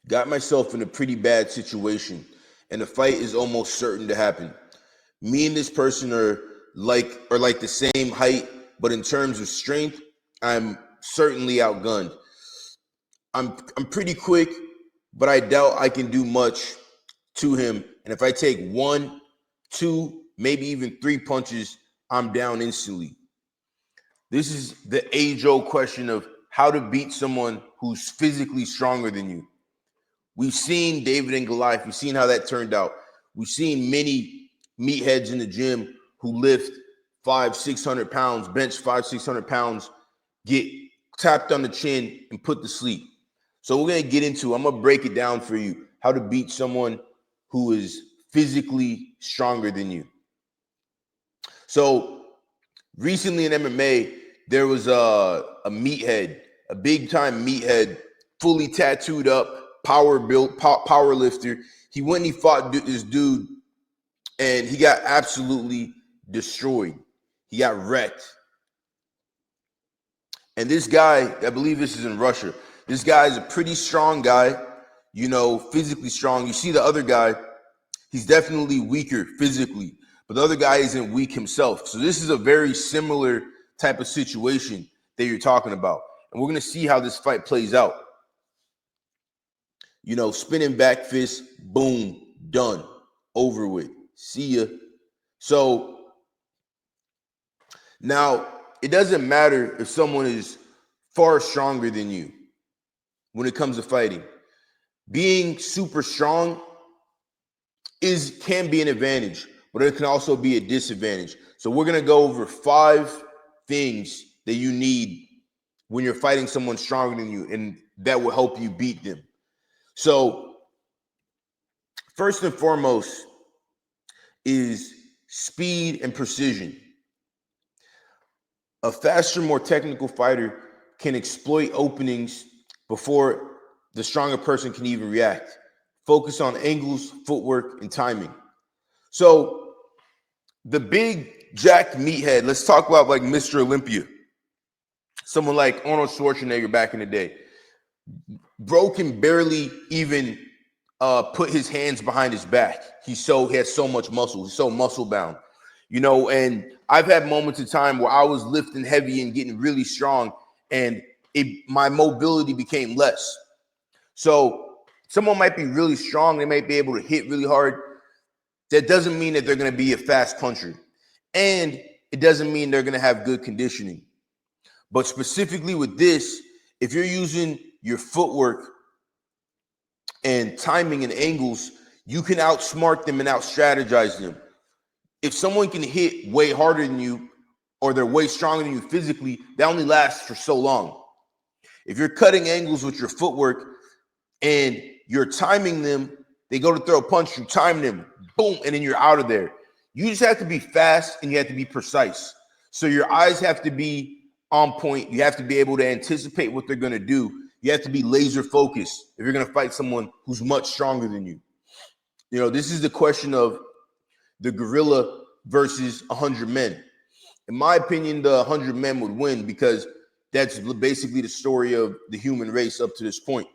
Got myself in a pretty bad situation, and the fight is almost certain to happen. Me and this person are like the same height, but in terms of strength, I'm certainly outgunned. I'm pretty quick, but I doubt I can do much to him. And if I take 1, 2, maybe even 3 punches, I'm down instantly. This is the age-old question of how to beat someone who's physically stronger than you. We've seen David and Goliath. We've seen how that turned out. We've seen many meatheads in the gym who lift 500, 600 pounds, bench 500, 600 pounds, get tapped on the chin and put to sleep. So we're going to get into, I'm going to break it down for you, how to beat someone who is physically stronger than you. So recently in MMA, there was a meathead, a big-time meathead, fully tattooed up, power lifter. He went and he fought this dude, and he got absolutely destroyed. He got wrecked. And this guy, I believe this is in Russia, this guy is a pretty strong guy, physically strong. You see the other guy, he's definitely weaker physically, but the other guy isn't weak himself. So this is a very similar type of situation that you're talking about. And we're going to see how this fight plays out. Spinning back fist, boom, done, over with. See ya. So now it doesn't matter if someone is far stronger than you when it comes to fighting. Being super strong can be an advantage, but it can also be a disadvantage. So we're going to go over 5 things that you need when you're fighting someone stronger than you, and that will help you beat them. So first and foremost is speed and precision. A faster, more technical fighter can exploit openings before the stronger person can even react. Focus on angles, footwork, and timing. So the big jacked meathead, let's talk about like Mr. Olympia. Someone like Arnold Schwarzenegger back in the day. Bro can barely even put his hands behind his back. He has so much muscle. He's so muscle bound, and I've had moments of time where I was lifting heavy and getting really strong, and my mobility became less. So someone might be really strong. They might be able to hit really hard. That doesn't mean that they're going to be a fast puncher. And it doesn't mean they're going to have good conditioning. But specifically with this, if you're using your footwork and timing and angles, you can outsmart them and out-strategize them. If someone can hit way harder than you, or they're way stronger than you physically, that only lasts for so long. If you're cutting angles with your footwork and you're timing them, they go to throw a punch, you time them, boom, and then you're out of there. You just have to be fast and you have to be precise. So your eyes have to be on point. You have to be able to anticipate what they're going to do. You have to be laser focused if you're going to fight someone who's much stronger than you. This is the question of the gorilla versus 100 men. In my opinion, the 100 men would win because that's basically the story of the human race up to this point.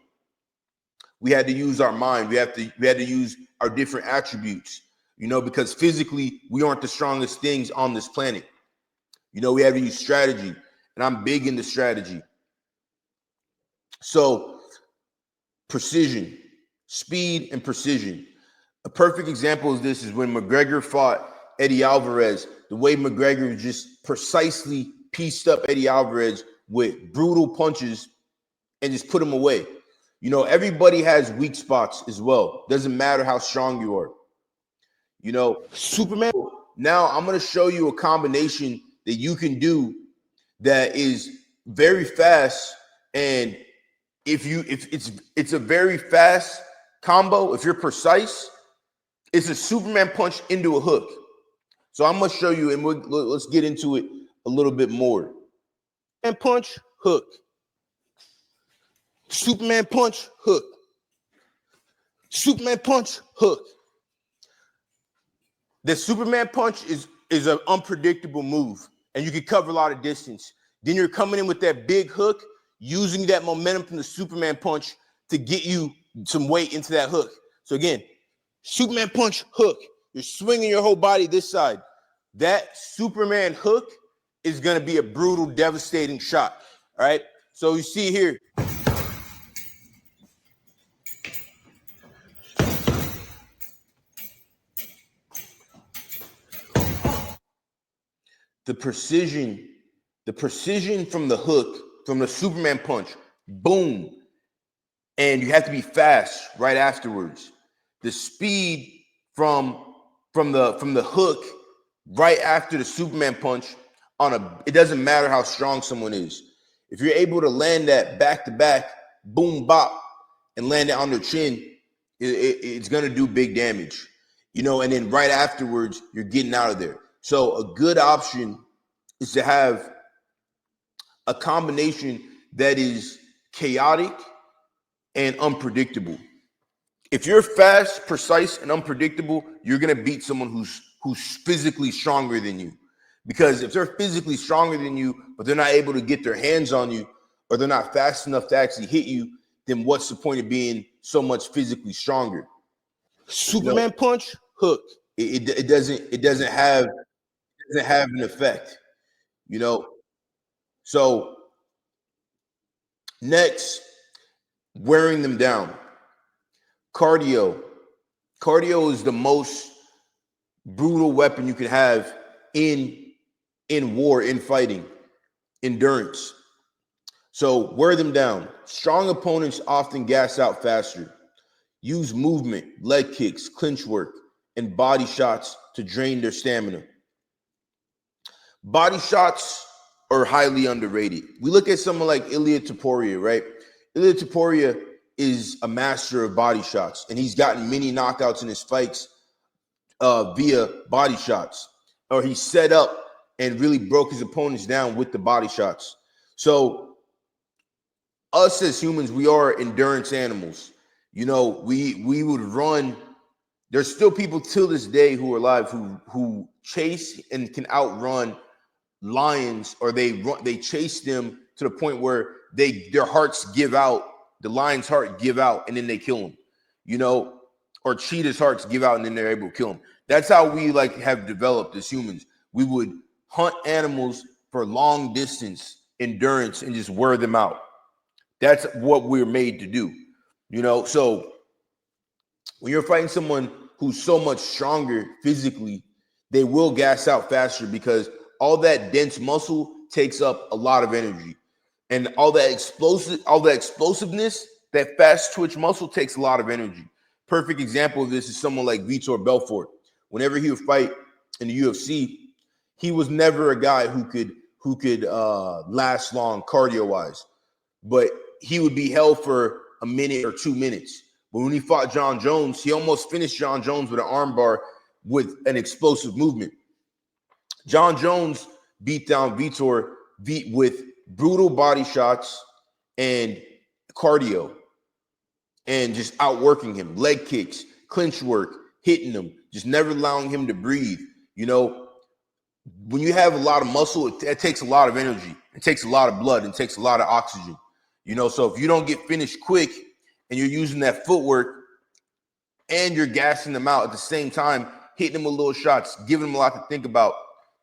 We had to use our mind. We had to use our different attributes, because physically we aren't the strongest things on this planet. We have to use strategy, and I'm big into strategy. So precision, speed, and precision. A perfect example of this is when McGregor fought Eddie Alvarez. The way McGregor just precisely pieced up Eddie Alvarez with brutal punches and just put him away. Everybody has weak spots as well. Doesn't matter how strong you are. Superman. Now I'm going to show you a combination that you can do that is very fast. And if it's a very fast combo, if you're precise, it's a Superman punch into a hook. So I'm going to show you, and let's get into it a little bit more. And punch, hook. Superman punch, hook. Superman punch, hook. The Superman punch is an unpredictable move, and you can cover a lot of distance. Then you're coming in with that big hook, using that momentum from the Superman punch to get you some weight into that hook. So again, Superman punch, hook. You're swinging your whole body this side. That Superman hook is going to be a brutal, devastating shot. All right. So you see here. The precision from the hook, from the Superman punch, boom. And you have to be fast right afterwards. The speed from the hook right after the Superman punch it doesn't matter how strong someone is. If you're able to land that back to back, boom, bop, and land it on their chin, it's going to do big damage, and then right afterwards, you're getting out of there. So a good option is to have a combination that is chaotic and unpredictable. If you're fast, precise, and unpredictable, you're going to beat someone who's physically stronger than you. Because if they're physically stronger than you, but they're not able to get their hands on you, or they're not fast enough to actually hit you, then what's the point of being so much physically stronger? Superman punch, hook. It doesn't have an effect. So next, wearing them down. Cardio is the most brutal weapon you can have in war, in fighting. Endurance. So wear them down. Strong opponents often gas out faster. Use movement, leg kicks, clinch work, and body shots to drain their stamina. Body shots are highly underrated. We look at someone like Ilia Topuria, right? Ilia Topuria is a master of body shots, and he's gotten many knockouts in his fights via body shots, or he set up and really broke his opponents down with the body shots. So us as humans, we are endurance animals. We would run. There's still people till this day who are alive who chase and can outrun lions, or they chase them to the point where their hearts give out, the lion's heart give out, and then they kill him, or cheetah's hearts give out and then they're able to kill him. That's how we have developed as humans. We would hunt animals for long distance endurance and just wear them out. That's what we're made to do. So when you're fighting someone who's so much stronger physically, they will gas out faster because all that dense muscle takes up a lot of energy. And all that explosiveness, that fast twitch muscle takes a lot of energy. Perfect example of this is someone like Vitor Belfort. Whenever he would fight in the UFC, he was never a guy who could last long cardio-wise. But he would be held for a minute or 2 minutes. But when he fought John Jones, he almost finished John Jones with an armbar with an explosive movement. John Jones beat down Vitor with brutal body shots and cardio and just outworking him, leg kicks, clinch work, hitting him, just never allowing him to breathe. When you have a lot of muscle, it takes a lot of energy. It takes a lot of blood. It takes a lot of oxygen. So if you don't get finished quick and you're using that footwork and you're gassing them out at the same time, hitting them with little shots, giving them a lot to think about,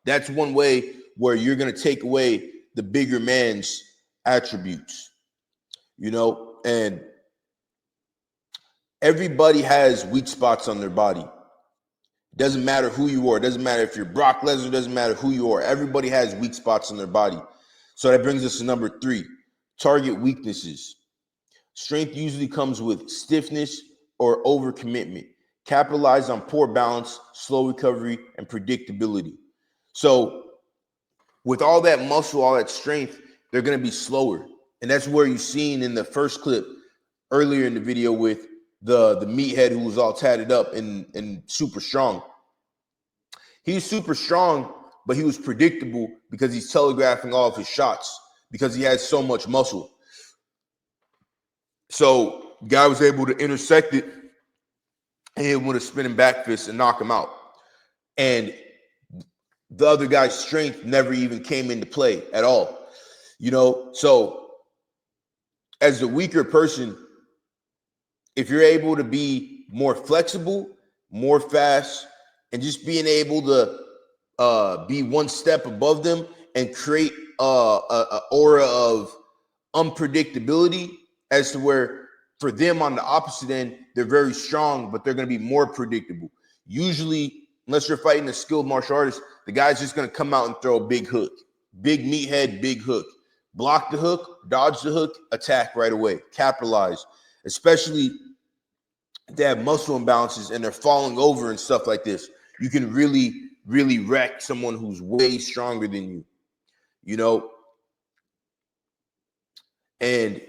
that's one way where you're going to take away the bigger man's attributes, and everybody has weak spots on their body. Doesn't matter who you are. Doesn't matter if you're Brock Lesnar. Doesn't matter who you are. Everybody has weak spots on their body. So that brings us to number 3, target weaknesses. Strength usually comes with stiffness or overcommitment. Capitalize on poor balance, slow recovery, and predictability. So with all that muscle, all that strength, they're going to be slower. And that's where you've seen in the first clip earlier in the video with the meathead who was all tatted up and super strong. He's super strong, but he was predictable because he's telegraphing all of his shots because he has so much muscle. So guy was able to intersect it and hit him with a spinning back fist and knock him out. And the other guy's strength never even came into play at all. So as the weaker person, if you're able to be more flexible, more fast, and just being able to be one step above them and create a aura of unpredictability as to where for them on the opposite end, they're very strong, but they're going to be more predictable. Usually, unless you're fighting a skilled martial artist, the guy's just going to come out and throw a big hook, big meathead, big hook, block the hook, dodge the hook, attack right away, capitalize, especially if they have muscle imbalances and they're falling over and stuff like this. You can really, really wreck someone who's way stronger than you, you know? And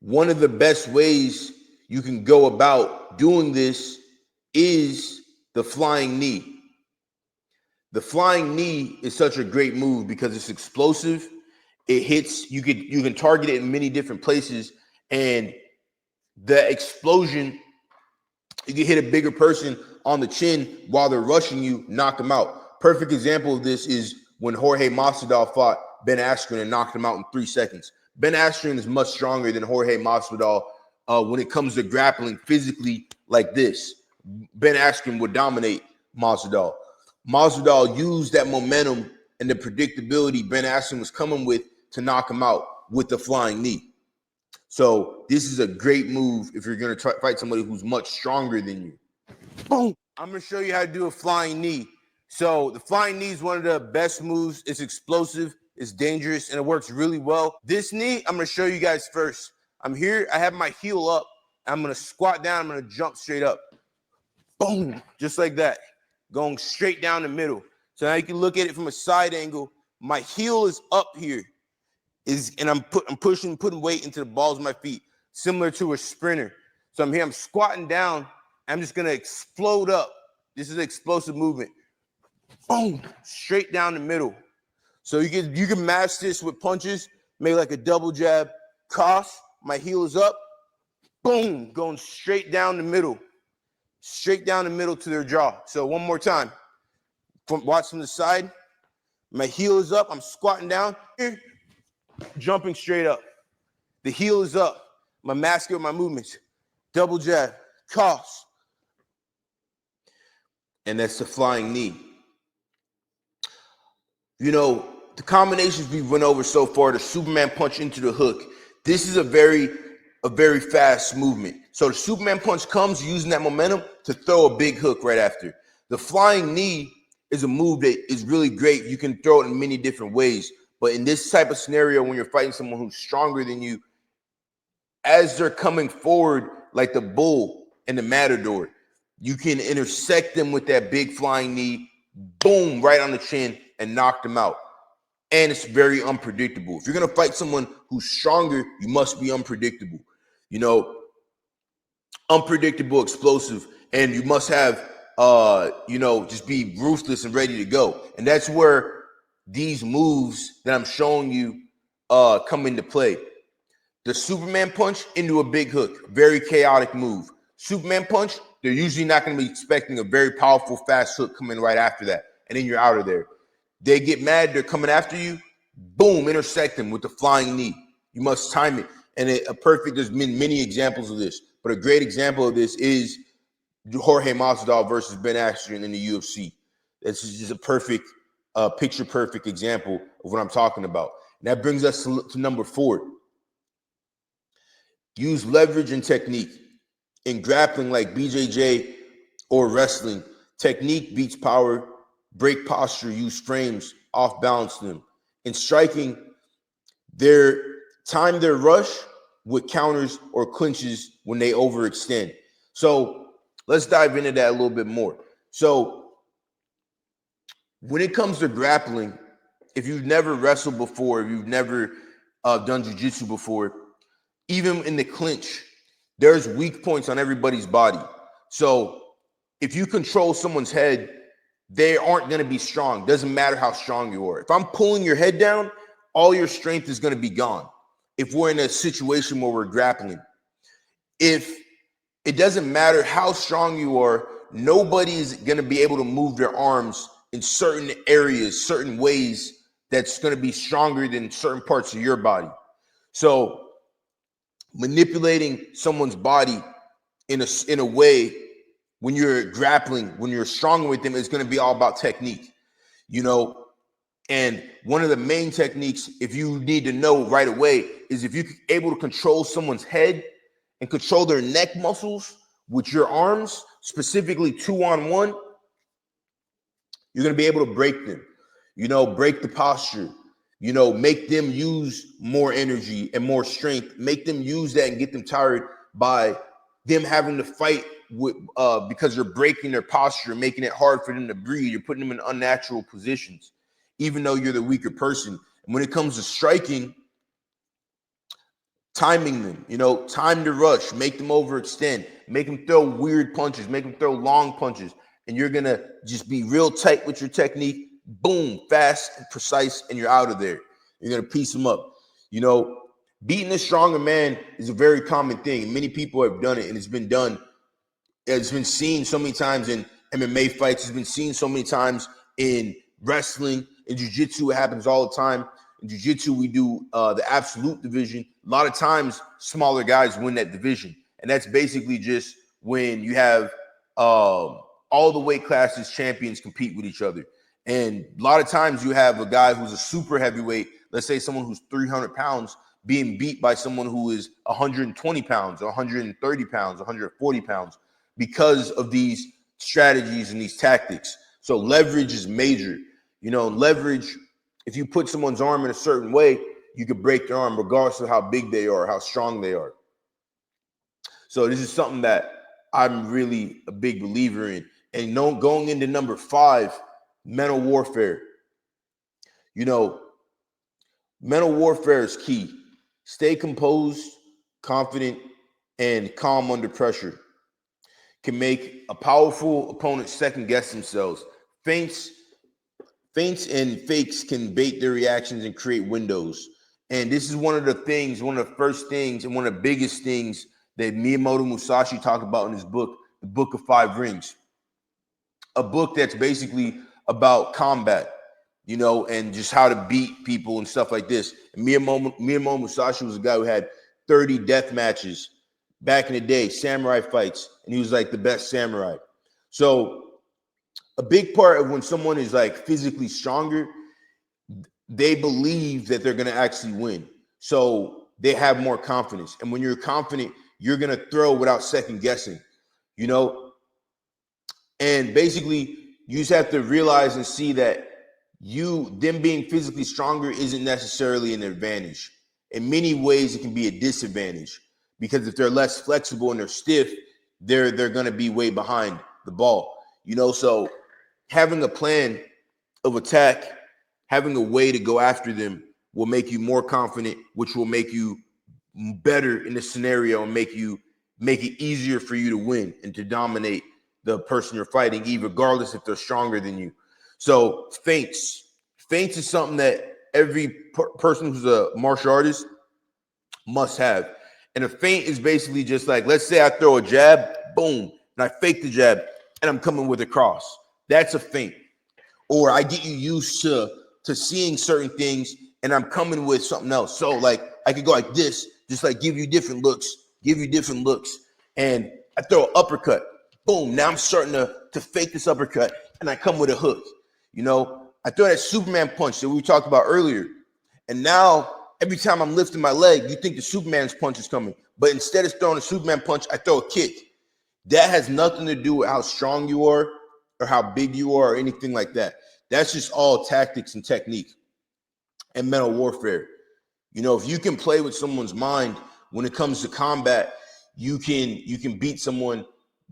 one of the best ways you can go about doing this is the flying knee. The flying knee is such a great move because it's explosive. It hits, you can target it in many different places, and the explosion, you can hit a bigger person on the chin while they're rushing you, knock them out. Perfect example of this is when Jorge Masvidal fought Ben Askren and knocked him out in 3 seconds. Ben Askren is much stronger than Jorge Masvidal when it comes to grappling physically like this. Ben Askren would dominate Masvidal. Masvidal used that momentum and the predictability Ben Askren was coming with to knock him out with the flying knee. So this is a great move if you're going to fight somebody who's much stronger than you. Boom. I'm going to show you how to do a flying knee. So the flying knee is one of the best moves. It's explosive, it's dangerous, and it works really well. This knee, I'm going to show you guys first. I'm here. I have my heel up. I'm going to squat down. I'm going to jump straight up. Boom. Just like that. Going straight down the middle. So now you can look at it from a side angle. My heel is up here. And I'm putting weight into the balls of my feet, similar to a sprinter. So I'm here, I'm squatting down. I'm just going to explode up. This is an explosive movement. Boom, straight down the middle. So you can match this with punches, make like a double jab, cross, my heel is up, boom, going straight down the middle to their jaw. So one more time, watch from the side, my heel is up, I'm squatting down here, jumping straight up. The heel is up, my masking with my movements, double jab, cross, and that's the flying knee. You know, the combinations we went over so far, the Superman punch into the hook, this is a very fast movement. So the Superman punch comes using that momentum to throw a big hook right after. The flying knee is a move that is really great. You can throw it in many different ways. But in this type of scenario, when you're fighting someone who's stronger than you, as they're coming forward like the bull and the matador, you can intersect them with that big flying knee, boom, right on the chin, and knock them out. And it's very unpredictable. If you're going to fight someone who's stronger, you must be unpredictable. You know, unpredictable, explosive, and you must have, just be ruthless and ready to go. And that's where these moves that I'm showing you come into play. The Superman punch into a big hook, very chaotic move. Superman punch, they're usually not going to be expecting a very powerful, fast hook coming right after that. And then you're out of there. They get mad, they're coming after you, boom, intersect them with the flying knee. You must time it. And there's been many examples of this, but a great example of this is Jorge Masvidal versus Ben Askren in the UFC. This is just a perfect, picture-perfect example of what I'm talking about. And that brings us to number 4. Use leverage and technique. In grappling like BJJ or wrestling, technique beats power. Break posture, use frames, off-balance them. In striking, time their rush with counters or clinches when they overextend. So let's dive into that a little bit more. So when it comes to grappling, if you've never wrestled before, if you've never done jiu-jitsu before, even in the clinch, there's weak points on everybody's body. So if you control someone's head, they aren't going to be strong. Doesn't matter how strong you are. If I'm pulling your head down, all your strength is going to be gone. If we're in a situation where we're grappling, if it doesn't matter how strong you are, nobody is going to be able to move their arms in certain areas, certain ways that's going to be stronger than certain parts of your body. So manipulating someone's body in a way when you're grappling, when you're stronger with them, it's going to be all about technique, you know. And one of the main techniques, if you need to know right away, is if you're able to control someone's head and control their neck muscles with your arms, specifically 2-on-1, you're going to be able to break them, you know, break the posture, you know, make them use more energy and more strength, make them use that and get them tired by them having to fight with, because you're breaking their posture, making it hard for them to breathe. You're putting them in unnatural positions, even though you're the weaker person. And when it comes to striking, timing them, you know, time to rush, make them overextend, make them throw weird punches, make them throw long punches. And you're going to just be real tight with your technique. Boom, fast and precise, and you're out of there. You're going to piece them up. You know, beating a stronger man is a very common thing. Many people have done it, and it's been done. It's been seen so many times in MMA fights. It's been seen so many times in wrestling. In jiu-jitsu, it happens all the time. In jiu-jitsu, we do the absolute division. A lot of times, smaller guys win that division. And that's basically just when you have all the weight classes champions compete with each other. And a lot of times you have a guy who's a super heavyweight, let's say someone who's 300 pounds, being beat by someone who is 120 pounds, 130 pounds, 140 pounds, because of these strategies and these tactics. So leverage is major. You know, leverage, if you put someone's arm in a certain way, you could break their arm regardless of how big they are, how strong they are. So this is something that I'm really a big believer in. And going into number 5, mental warfare. You know, mental warfare is key. Stay composed, confident, and calm under pressure. Can make a powerful opponent second guess themselves. Feints and fakes can bait their reactions and create windows. And this is one of the things, one of the first things, and one of the biggest things that Miyamoto Musashi talked about in his book, The Book of Five Rings. A book that's basically about combat, you know, and just how to beat people and stuff like this. And Miyamoto Musashi was a guy who had 30 death matches back in the day, samurai fights, and he was like the best samurai. So a big part of when someone is like physically stronger, they believe that they're going to actually win. So they have more confidence. And when you're confident, you're going to throw without second guessing, you know? And basically, you just have to realize and see that them being physically stronger isn't necessarily an advantage. In many ways, it can be a disadvantage, because if they're less flexible and they're stiff, they're going to be way behind the ball, you know? So having a plan of attack, having a way to go after them will make you more confident, which will make you better in the scenario and make it easier for you to win and to dominate the person you're fighting, even regardless if they're stronger than you. So feints is something that every person who's a martial artist must have. And a feint is basically just like, let's say I throw a jab, boom, and I fake the jab, and I'm coming with a cross. That's a feint. Or I get you used to seeing certain things, and I'm coming with something else. So like I could go like this, just like give you different looks, and I throw an uppercut. Boom, now I'm starting to fake this uppercut, and I come with a hook. You know, I throw that Superman punch that we talked about earlier, and now every time I'm lifting my leg, you think the Superman's punch is coming, but instead of throwing a Superman punch, I throw a kick. That has nothing to do with how strong you are or how big you are or anything like that. That's just all tactics and technique and mental warfare. You know, if you can play with someone's mind when it comes to combat, you can beat someone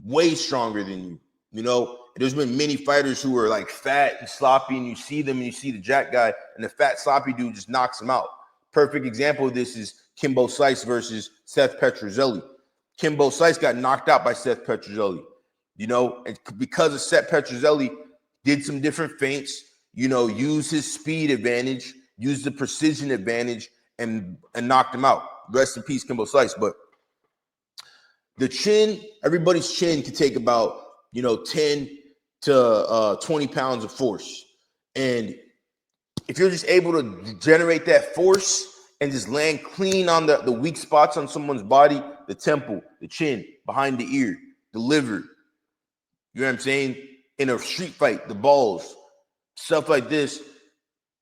way stronger than you. You know, there's been many fighters who are like fat and sloppy, and you see them and you see the jack guy, and the fat sloppy dude just knocks him out. Perfect example of this is Kimbo Slice versus Seth Petrozelli. Kimbo Slice got knocked out by Seth Petrozelli. You know, and because of Seth Petrozelli did some different feints, you know, used his speed advantage, used the precision advantage, and knocked him out. Rest in peace, Kimbo Slice. But the chin, everybody's chin can take about, 10 to 20 pounds of force. And if you're just able to generate that force and just land clean on the weak spots on someone's body, the temple, the chin, behind the ear, the liver. You know what I'm saying? In a street fight, the balls, stuff like this.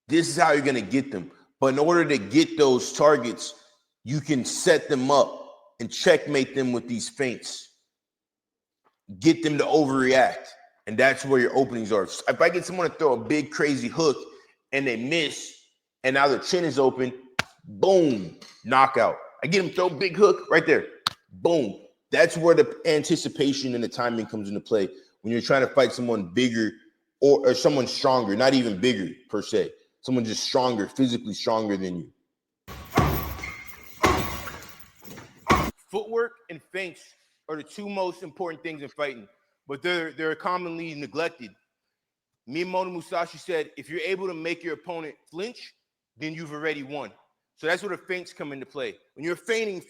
This is how you're going to get them. But in order to get those targets, you can set them up and checkmate them with these feints. Get them to overreact. And that's where your openings are. If I get someone to throw a big, crazy hook and they miss, and now their chin is open, boom, knockout. I get them to throw a big hook right there. Boom. That's where the anticipation and the timing comes into play when you're trying to fight someone bigger or someone stronger, not even bigger per se. Someone just stronger, physically stronger than you. Footwork and feints are the two most important things in fighting, but they're commonly neglected. Miyamoto Musashi said, if you're able to make your opponent flinch, then you've already won. So that's where the feints come into play. When you're feigning,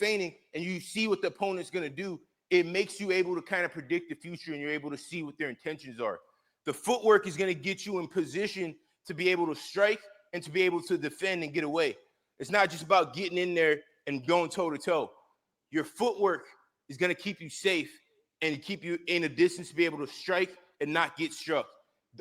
and you see what the opponent's going to do, it makes you able to kind of predict the future, and you're able to see what their intentions are. The footwork is going to get you in position to be able to strike and to be able to defend and get away. It's not just about getting in there and going toe-to-toe. Your footwork is going to keep you safe and keep you in a distance to be able to strike and not get struck.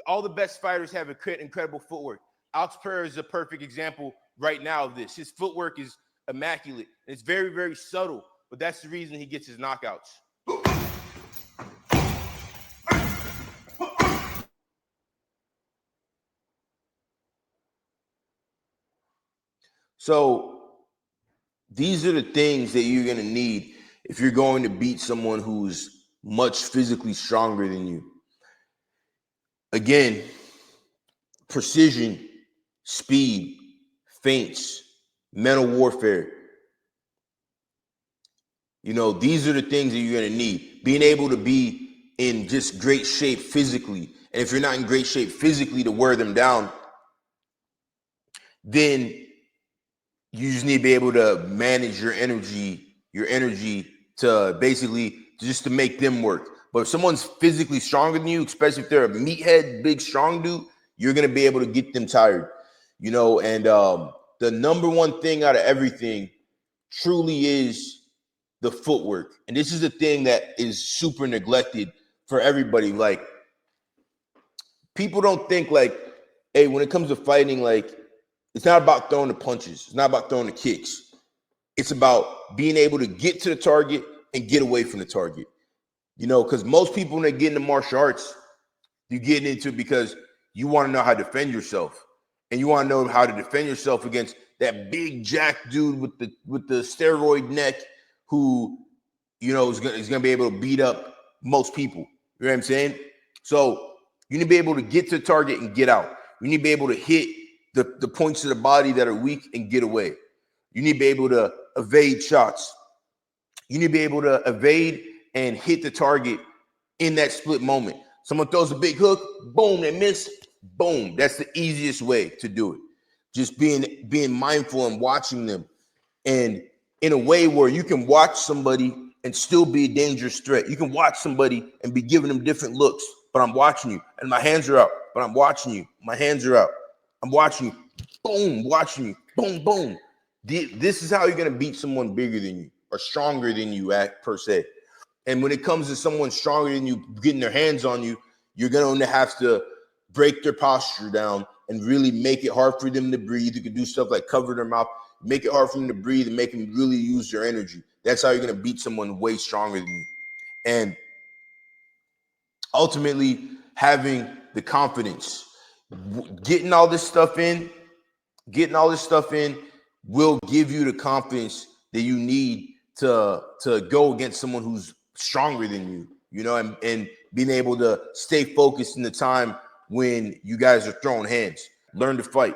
All the best fighters have incredible footwork. Alex Pereira is a perfect example right now of this. His footwork is immaculate. It's very, very subtle, but that's the reason he gets his knockouts. So these are the things that you're going to need if you're going to beat someone who's much physically stronger than you. Again, precision, speed, feints, mental warfare. You know, these are the things that you're going to need. Being able to be in just great shape physically. And if you're not in great shape physically to wear them down, then you just need to be able to manage your energy to basically just to make them work. But if someone's physically stronger than you, especially if they're a meathead, big, strong dude, you're going to be able to get them tired, you know. And the number one thing out of everything truly is the footwork. And this is the thing that is super neglected for everybody. Like, people don't think like, hey, when it comes to fighting, like, it's not about throwing the punches. It's not about throwing the kicks. It's about being able to get to the target and get away from the target. You know, because most people, when they get into martial arts, you get into it because you want to know how to defend yourself. And you want to know how to defend yourself against that big jack dude with the steroid neck who, you know, is gonna be able to beat up most people. You know what I'm saying? So you need to be able to get to the target and get out. You need to be able to hit the points of the body that are weak and get away. You need to be able to evade shots. You need to be able to evade and hit the target in that split moment. Someone throws a big hook, boom, they miss, boom. That's the easiest way to do it. Just being mindful and watching them, and in a way where you can watch somebody and still be a dangerous threat. You can watch somebody and be giving them different looks, but I'm watching you, and my hands are up, but I'm watching you. My hands are up. I'm watching you. Boom, watching you. Boom, boom. This is how you're going to beat someone bigger than you or stronger than you per se. And when it comes to someone stronger than you getting their hands on you, you're going to have to break their posture down and really make it hard for them to breathe. You can do stuff like cover their mouth, make it hard for them to breathe, and make them really use their energy. That's how you're going to beat someone way stronger than you. And ultimately, having the confidence, getting all this stuff in will give you the confidence that you need to go against someone who's stronger than you, you know, and being able to stay focused in the time when you guys are throwing hands. Learn to fight.